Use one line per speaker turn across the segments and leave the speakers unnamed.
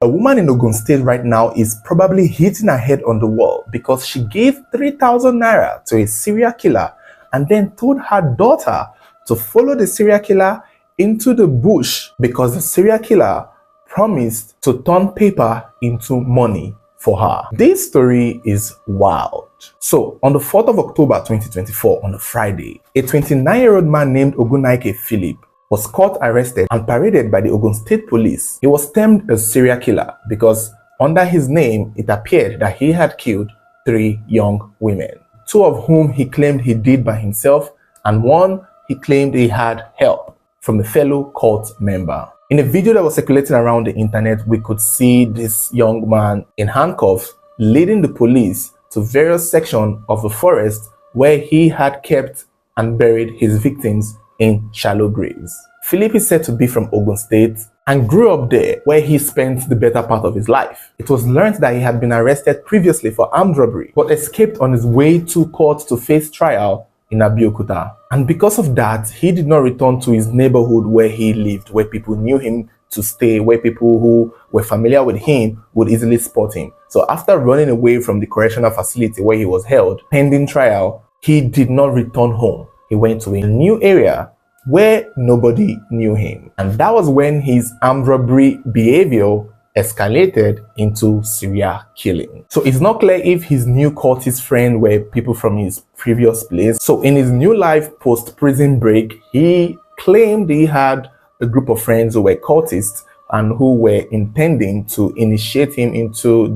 A woman in Ogun State right now is probably hitting her head on the wall because she gave 3,000 naira to a serial killer and then told her daughter to follow the serial killer into the bush because the serial killer promised to turn paper into money for her. This story is wild. So, on the 4th of October 2024, on a Friday, a 29-year-old man named Ogunaike Philip was caught, arrested, and paraded by the Ogun State Police. He was termed a serial killer because under his name, it appeared that he had killed 3 young women, 2 of whom he claimed he did by himself, and 1 he claimed he had help from a fellow cult member. In a video that was circulating around the internet, we could see this young man in handcuffs leading the police to various sections of the forest where he had kept and buried his victims in shallow graves. Philip is said to be from Ogun State and grew up there, where he spent the better part of his life. It was learned that he had been arrested previously for armed robbery, but escaped on his way to court to face trial in Abeokuta. And because of that, he did not return to his neighborhood where he lived, where people knew him to stay, where people who were familiar with him would easily spot him. So after running away from the correctional facility where he was held, pending trial, he did not return home. He went to a new area where nobody knew him. And that was when his armed robbery behavior escalated into serial killing. So it's not clear if his new cultist friend were people from his previous place. So in his new life post-prison break, he claimed he had a group of friends who were cultists and who were intending to initiate him into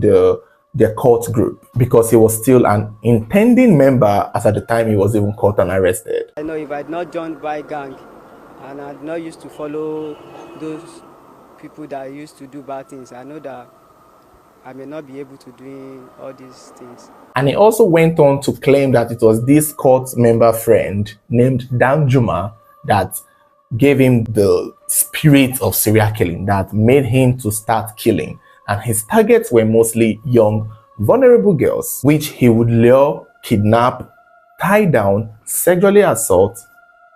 their cult group, because he was still an intending member as at the time he was even caught and arrested.
I know if I had not joined by gang and I had not used to follow those people that used to do bad things, I know that I may not be able to do all these things.
And he also went on to claim that it was this cult member friend named Danjuma that gave him the spirit of serial killing, that made him to start killing. And his targets were mostly young, vulnerable girls, which he would lure, kidnap, tie down, sexually assault,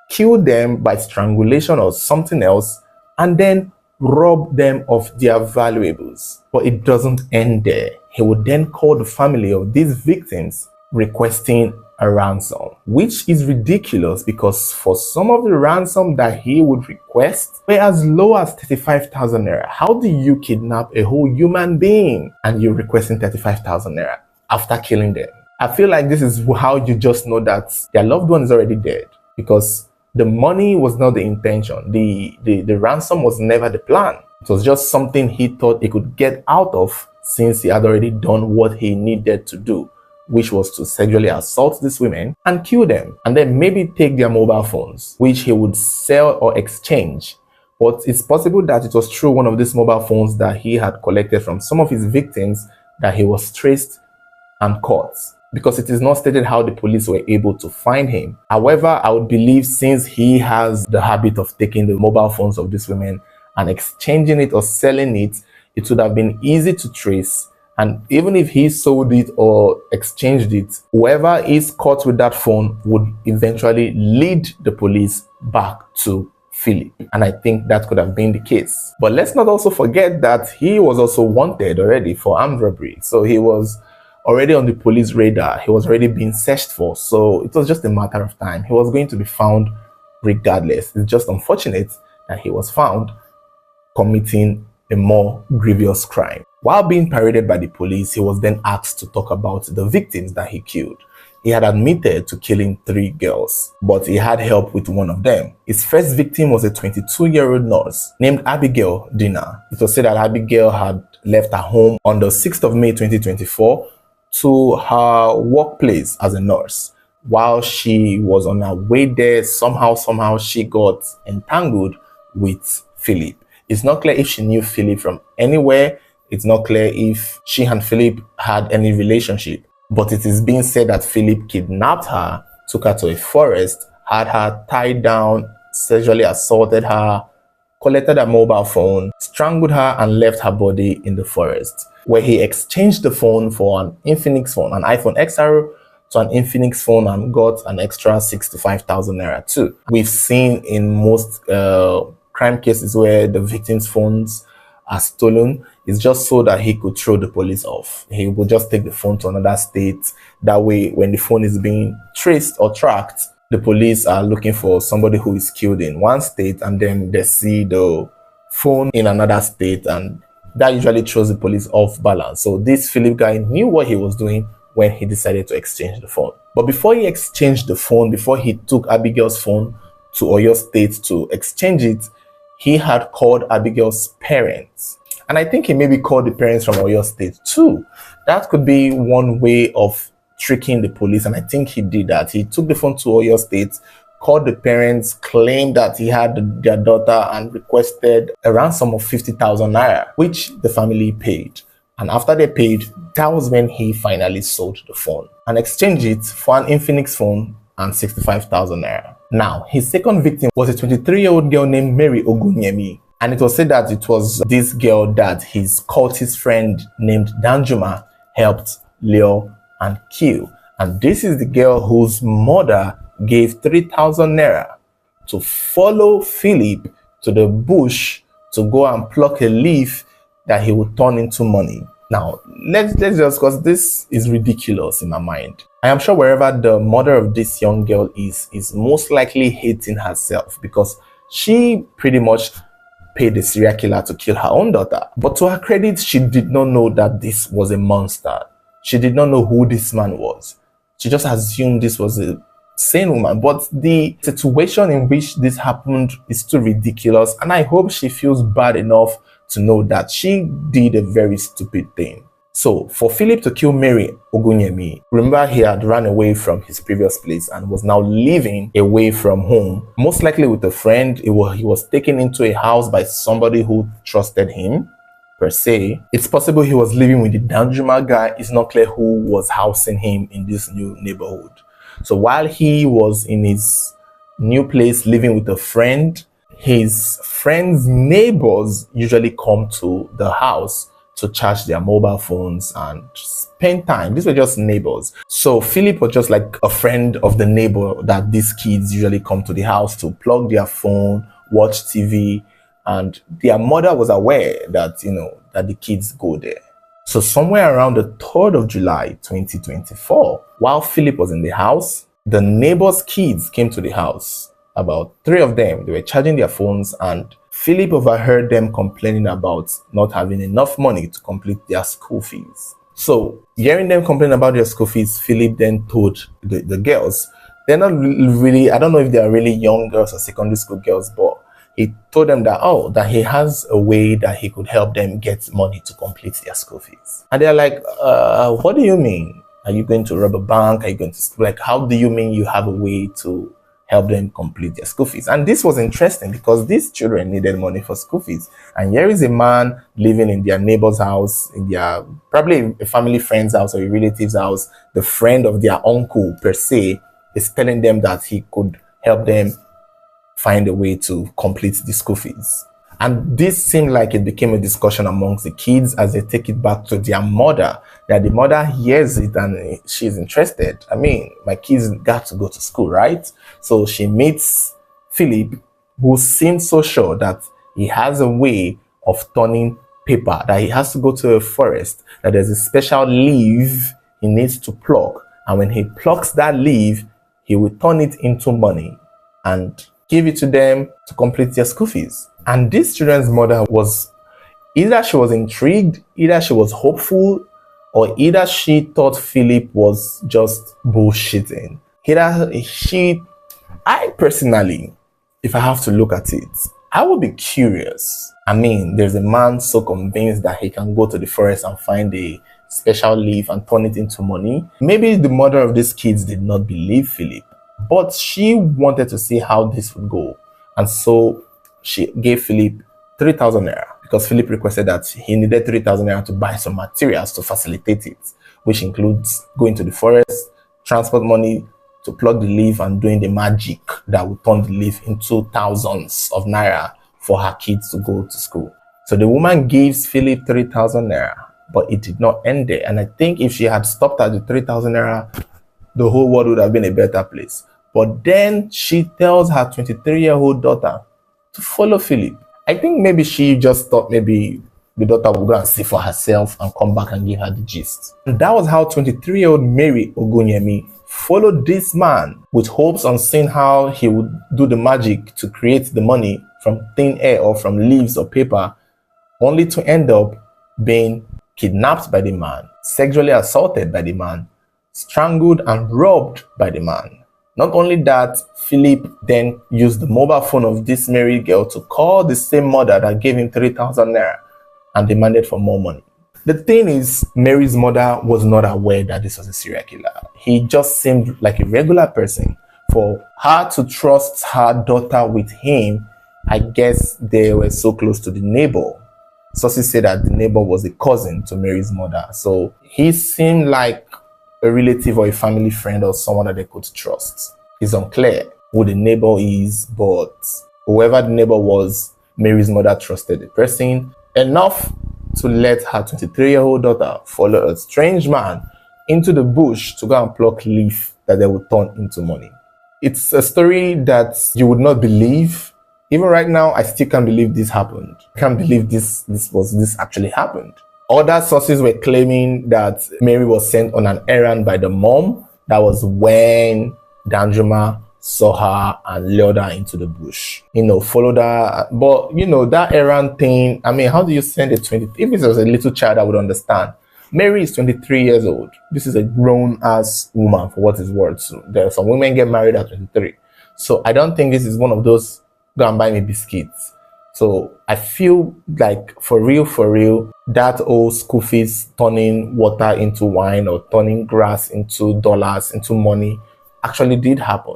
kill them by strangulation or something else, and then rob them of their valuables. But it doesn't end there. He would then call the family of these victims requesting a ransom, which is ridiculous because for some of the ransom that he would request were as low as 35,000 naira. How do you kidnap a whole human being and you're requesting 35,000 naira after killing them? I feel like this is how you just know that their loved one is already dead, because the money was not the intention. The ransom was never the plan. It was just something he thought he could get out of since he had already done what he needed to do, which was to sexually assault these women and kill them, and then maybe take their mobile phones, which he would sell or exchange. But it's possible that it was through one of these mobile phones that he had collected from some of his victims that he was traced and caught, because it is not stated how the police were able to find him. However, I would believe since he has the habit of taking the mobile phones of these women and exchanging it or selling it, it would have been easy to trace. And even if he sold it or exchanged it, whoever is caught with that phone would eventually lead the police back to Philip. And I think that could have been the case. But let's not also forget that he was also wanted already for armed robbery. So he was already on the police radar. He was already being searched for. So it was just a matter of time. He was going to be found regardless. It's just unfortunate that he was found committing a more grievous crime. While being paraded by the police, he was then asked to talk about the victims that he killed. He had admitted to killing 3 girls, but he had help with one of them. His first victim was a 22-year-old nurse named Abigail Dina. It was said that Abigail had left her home on the 6th of May 2024 to her workplace as a nurse. While she was on her way there, somehow she got entangled with Philip. It's not clear if she knew Philip from anywhere. It's not clear if she and Philip had any relationship. But it is being said that Philip kidnapped her, took her to a forest, had her tied down, sexually assaulted her, collected her mobile phone, strangled her, and left her body in the forest, where he exchanged the phone for an Infinix phone, an iPhone XR to an Infinix phone, and got an extra 65,000 naira too. We've seen in most crime cases where the victims' phones are stolen is just so that he could throw the police off. He would just take the phone to another state. That way, when the phone is being traced or tracked, the police are looking for somebody who is killed in one state, and then they see the phone in another state, and that usually throws the police off balance. So this Philip guy knew what he was doing when he decided to exchange the phone. But before he exchanged the phone, before he took Abigail's phone to Oyo State to exchange it, he had called Abigail's parents. And I think he maybe called the parents from Oyo State too. That could be one way of tricking the police, and I think he did that. He took the phone to Oyo State, called the parents, claimed that he had their daughter, and requested a ransom of 50,000 naira, which the family paid. And after they paid, that was when he finally sold the phone and exchanged it for an Infinix phone and 65,000 naira. Now, his second victim was a 23-year-old girl named Mary Ogunyemi. And it was said that it was this girl that his cultist friend named Danjuma helped lure and kill. And this is the girl whose mother gave 3,000 naira to follow Philip to the bush to go and pluck a leaf that he would turn into money. Now, let's just, because this is ridiculous in my mind. I am sure wherever the mother of this young girl is most likely hating herself, because she pretty much paid the serial killer to kill her own daughter. But to her credit, she did not know that this was a monster. She did not know who this man was. She just assumed this was a sane woman. But the situation in which this happened is too ridiculous, and I hope she feels bad enough to know that she did a very stupid thing. So for Philip to kill Mary Ogunyemi, remember he had run away from his previous place and was now living away from home, most likely with a friend. He was taken into a house by somebody who trusted him, per se. It's possible he was living with the Danjuma guy. It's not clear who was housing him in this new neighborhood. So while he was in his new place living with a friend, his friend's neighbors usually come to the house to charge their mobile phones and spend time. These were just neighbors. So Philip was just like a friend of the neighbor that these kids usually come to the house to plug their phone, watch TV, and their mother was aware that, that the kids go there. So somewhere around the 3rd of July, 2024, while Philip was in the house, the neighbor's kids came to the house. About 3 of them, they were charging their phones, and Philip overheard them complaining about not having enough money to complete their school fees. So hearing them complain about their school fees, Philip then told the girls, they're not really, I don't know if they are really young girls or secondary school girls, but he told them that he has a way that he could help them get money to complete their school fees. And they're like, what do you mean? Are you going to rob a bank? Are you going to, like, how do you mean you have a way to help them complete their school fees? And this was interesting because these children needed money for school fees. And here is a man living in their neighbor's house, in their probably a family friend's house or a relative's house. The friend of their uncle, per se, is telling them that he could help them find a way to complete the school fees. And this seemed like it became a discussion amongst the kids as they take it back to their mother, that the mother hears it and she's interested. I mean, my kids got to go to school, right? So she meets Philip, who seems so sure that he has a way of turning paper, that he has to go to a forest, that there's a special leaf he needs to pluck. And when he plucks that leaf, he will turn it into money and give it to them to complete their school fees. And this children's mother was, either she was intrigued, either she was hopeful, or either she thought Philip was just bullshitting. I personally, if I have to look at it, I would be curious. I mean, there's a man so convinced that he can go to the forest and find a special leaf and turn it into money. Maybe the mother of these kids did not believe Philip, but she wanted to see how this would go. And so she gave Philip 3,000 naira because Philip requested that he needed 3,000 naira to buy some materials to facilitate it, which includes going to the forest, transport money to plug the leaf, and doing the magic that would turn the leaf into thousands of naira for her kids to go to school. So the woman gives Philip 3,000 naira, but it did not end there. And I think if she had stopped at the 3,000 naira, the whole world would have been a better place. But then she tells her 23-year-old daughter to follow Philip. I think maybe she just thought maybe the daughter would go and see for herself and come back and give her the gist. And that was how 23-year-old Mary Ogunyemi followed this man with hopes on seeing how he would do the magic to create the money from thin air or from leaves or paper, only to end up being kidnapped by the man, sexually assaulted by the man, strangled and robbed by the man. Not only that, Philip then used the mobile phone of this married girl to call the same mother that gave him 3,000 naira and demanded for more money. The thing is, Mary's mother was not aware that this was a serial killer. He just seemed like a regular person. For her to trust her daughter with him, I guess they were so close to the neighbor. Sources say that the neighbor was a cousin to Mary's mother. So he seemed like a relative or a family friend or someone that they could trust. It's unclear who the neighbor is, but whoever the neighbor was, Mary's mother trusted the person enough to let her 23-year-old daughter follow a strange man into the bush to go and pluck leaf that they would turn into money. It's a story that you would not believe. Even right now, I still can't believe this happened. I can't believe this actually happened. Other sources were claiming that Mary was sent on an errand by the mom. That was when Danjuma saw her and lured her into the bush. Followed her. But, that errand thing, I mean, how do you send a 20? If it was a little child, I would understand. Mary is 23 years old. This is a grown-ass woman, for what it's worth. So there are some women get married at 23. So I don't think this is one of those, go and buy me biscuits. So I feel like for real, that old school fees turning water into wine or turning grass into dollars, into money actually did happen.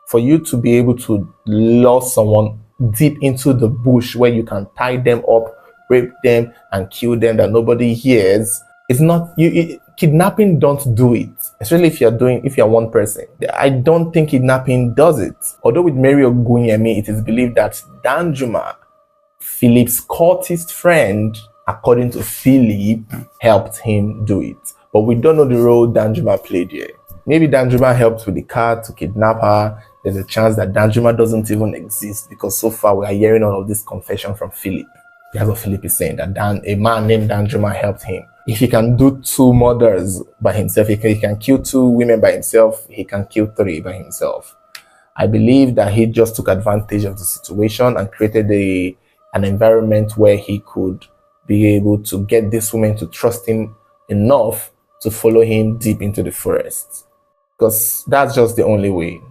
For you to be able to lure someone deep into the bush where you can tie them up, rape them and kill them that nobody hears, it's not, kidnapping don't do it. Especially if you're one person. I don't think kidnapping does it. Although with Mary Ogunyemi, it is believed that Danjuma, Philip's cultist friend, according to Philip, helped him do it. But we don't know the role Danjuma played here. Maybe Danjuma helped with the car to kidnap her. There's a chance that Danjuma doesn't even exist because so far we are hearing all of this confession from Philip. That's what Philip is saying, that a man named Danjuma helped him. If he can do 2 murders by himself, he can kill 2 women by himself, he can kill 3 by himself. I believe that he just took advantage of the situation and created an environment where he could be able to get this woman to trust him enough to follow him deep into the forest. Because that's just the only way.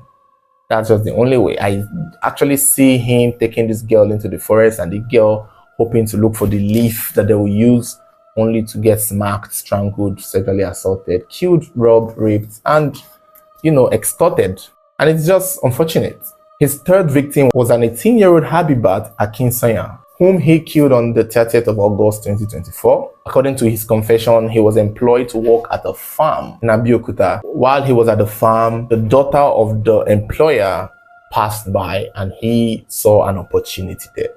That's just the only way. I actually see him taking this girl into the forest and the girl hoping to look for the leaf that they will use, only to get smacked, strangled, sexually assaulted, killed, robbed, raped, and, extorted. And it's just unfortunate. His third victim was an 18-year-old Habibat Akinsanya, whom he killed on the 30th of August 2024. According to his confession, he was employed to work at a farm in Abeokuta. While he was at the farm, the daughter of the employer passed by and he saw an opportunity there.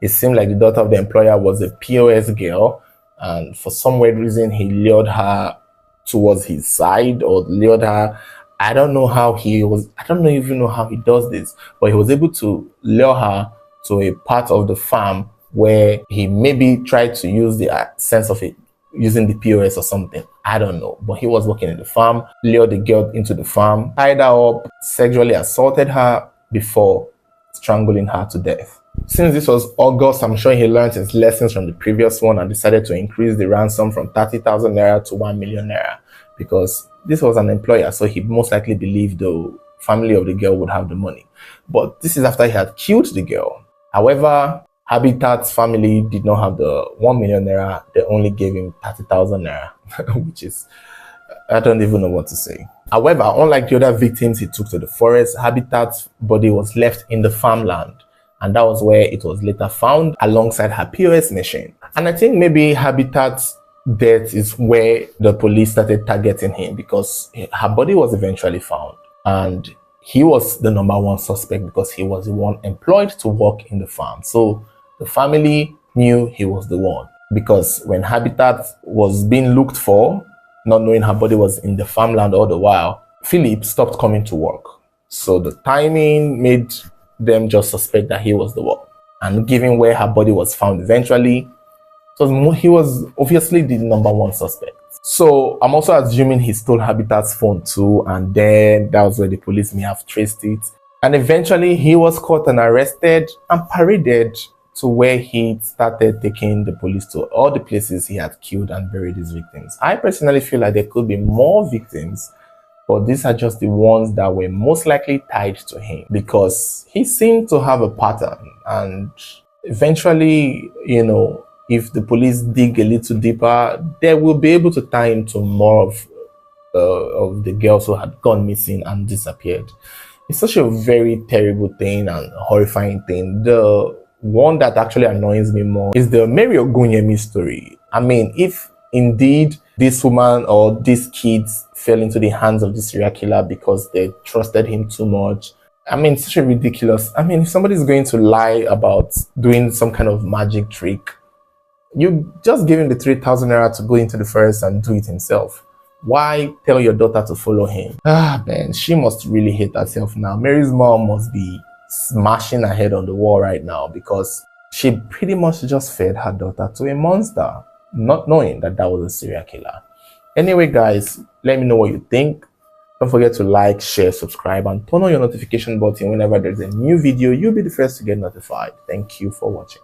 It seemed like the daughter of the employer was a POS girl, and for some weird reason, he lured her towards his side or lured her. I don't even know how he does this, but he was able to lure her to a part of the farm where he maybe tried to use the sense of it, using the POS or something. I don't know, but he was working in the farm, lured the girl into the farm, tied her up, sexually assaulted her before strangling her to death. Since this was August, I'm sure he learned his lessons from the previous one and decided to increase the ransom from 30,000 naira to 1 million naira because this was an employer, so he most likely believed the family of the girl would have the money. But this is after he had killed the girl. However, Habitat's family did not have the 1 million naira. They only gave him 30,000 naira, which is, I don't even know what to say. However, unlike the other victims he took to the forest, Habitat's body was left in the farmland. And that was where it was later found alongside her POS machine. And I think maybe Habitat's death is where the police started targeting him because her body was eventually found. And he was the number 1 suspect because he was the one employed to work in the farm. So the family knew he was the one because when Habitat was being looked for, not knowing her body was in the farmland all the while, Philip stopped coming to work. So the timing made them just suspect that he was the one. And given where her body was found eventually, So he was obviously the number one suspect. So I'm also assuming he stole Habitat's phone too, and then that was where the police may have traced it. And eventually he was caught and arrested and paraded to where he started taking the police to all the places he had killed and buried his victims. I personally feel like there could be more victims, but these are just the ones that were most likely tied to him because he seemed to have a pattern. And eventually, if the police dig a little deeper, they will be able to tie him to more of the girls who had gone missing and disappeared. It's such a very terrible thing and horrifying thing. The one that actually annoys me more is the Mary Ogunyemi story. I mean, if indeed this woman or these kids fell into the hands of the serial killer because they trusted him too much, I mean, such a ridiculous. I mean, if somebody's going to lie about doing some kind of magic trick, you just give him the 3,000 naira to go into the forest and do it himself. Why tell your daughter to follow him? Ah, man, she must really hate herself now. Mary's mom must be smashing her head on the wall right now because she pretty much just fed her daughter to a monster, not knowing that that was a serial killer. Anyway, guys, let me know what you think. Don't forget to like, share, subscribe, and turn on your notification button whenever there's a new video. You'll be the first to get notified. Thank you for watching.